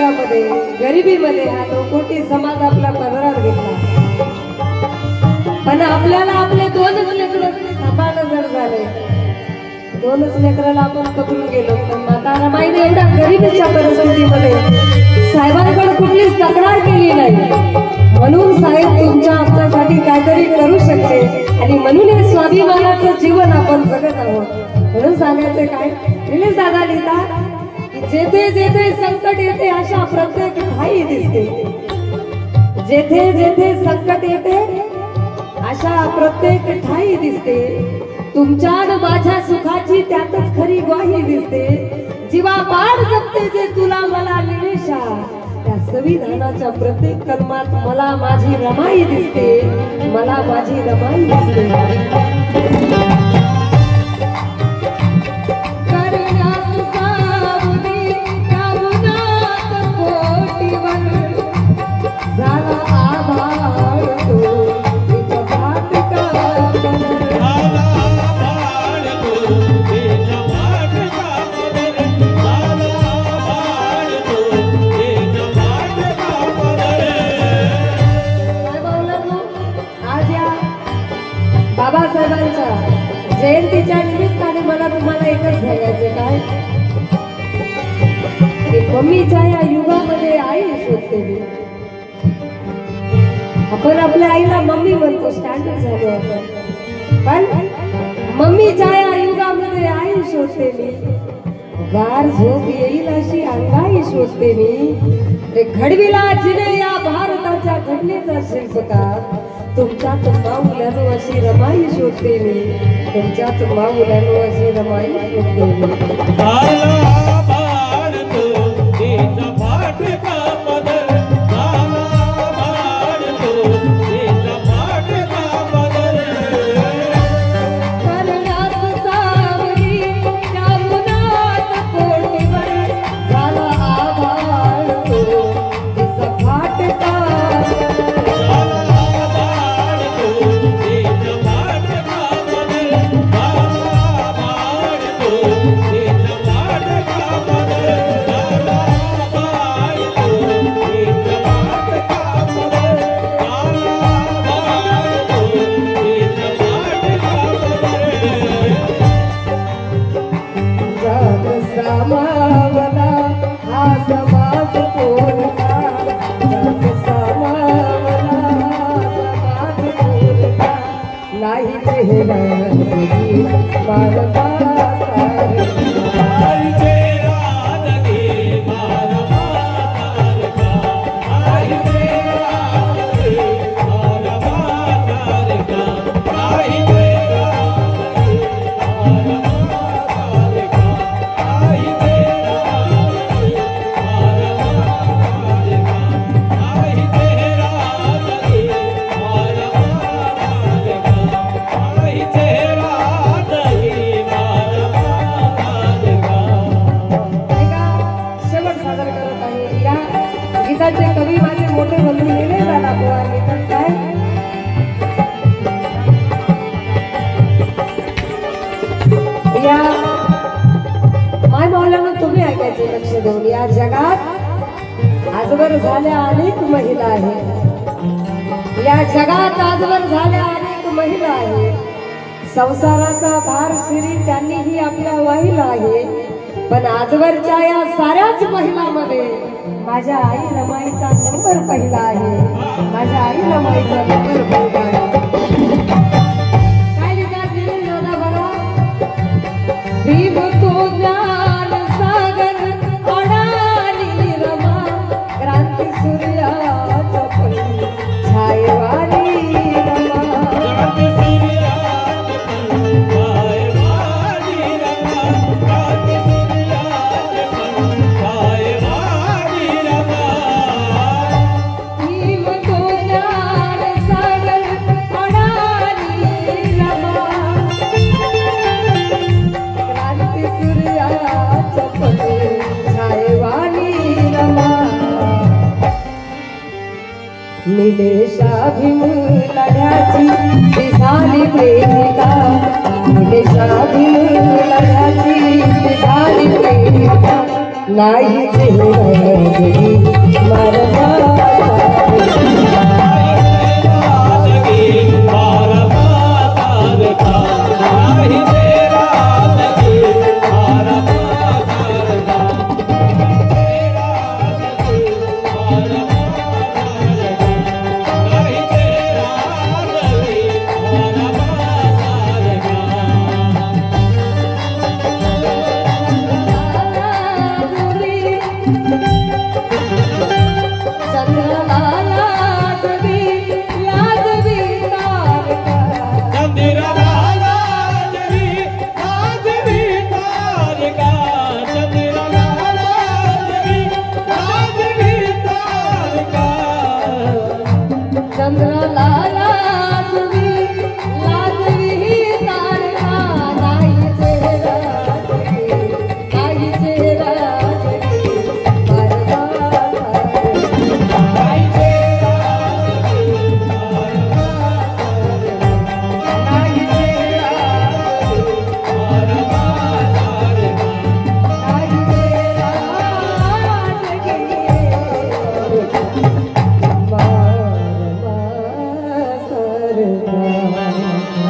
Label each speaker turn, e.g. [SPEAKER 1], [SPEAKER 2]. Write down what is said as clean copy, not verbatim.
[SPEAKER 1] युगामध्ये गरिबीमध्ये हा 2 कोटी समाज आपला पदरात घेतला, पण आपल्याला आपले 2च लेकरं सांभाळणं जड झाले. 2च लेकराला आपण पकडून गेलो. पण माता रमाईने एवढ्या गरिबीच्या परिस्थितीमध्ये साहेबांकडे कुठलीच तक्रार केली नाही. म्हणून साहेब तुमच्या आमच्यासाठी काहीतरी करू शकते आणि म्हणून हे स्वाभिमानाचं जीवन आपण जगत आहोत. म्हणून सांगायचं काय, निलेश दादा लिहितात की जेथे जेथे संकट येते अशा प्रत्येक ठाई दिसते. जेथे जेथे संकट येते अशा प्रत्येक ठाई दिसते. तुमच्या माझ्या सुखाची त्यातच खरी ग्वाही दिसते. जीवा पाड जपते जे तुला मला निलेशा, त्या संविधानाच्या प्रत्येक कलमात मला माझी रमाई दिसते, मला माझी रमाई दिसते. बाबासाहेबांच्या जयंतीच्या निमित्ताने मला तुम्हाला एकच सांगायचं काय, की मम्मीच्या या युगामध्ये आई शोधते मी. आपण आपल्या आईला मम्मी म्हणतो, स्टँडर्ड झालो आपण, पण मम्मीच्या या युगामध्ये आई शोधते मी. गार झोप येईल अशी अंगाई शोधते मी. रे घडविला जिने या भारताच्या घटनेचा शिल्पकार, तुमच्यात माऊल्यानो अशी रमाई शोधते मी, तुमच्यात माऊल्यानो अशी रमाई शोधते मी. कवी माझे मोठे बंधू निलेश दादा बुवा लिहितात काय, या माय मौलाना तुम्ही ऐकायचे लक्ष देऊन. या जगात आजवर झाल्या अनेक महिला आहेत, या जगात आजवर झाल्या अनेक महिला आहेत. संसाराचा भार शिरी त्यांनीही आपल्या वाहिला आहे, पण आजवरच्या या साऱ्याच महिलांमध्ये माझ्या आई रमाईचा नंबर पहिला आहे, माझ्या आई रमाईचा नंबर पहिला आहे. काय लिहितात निलेश दादा बघा, भीम तो ज्ञान सागर अडाणी रमा, क्रांती सूर्याचा पल्ली छायवानी रमा, क्रांती सूर्याचा पल्ली छायवानी रमा, क्रांती सूर्याचा पल्ली छायवानी रमा. भीम तो ज्ञान सागर अडाणी रमा, क्रांती सूर्याचा पल्ली छायवानी रमा. निलेशा भीम लढ्याची दिसाली प्रेमिका, निलेशा भीम लढ्याची दिसाली प्रेमिका, नाही चेहरा चंद्र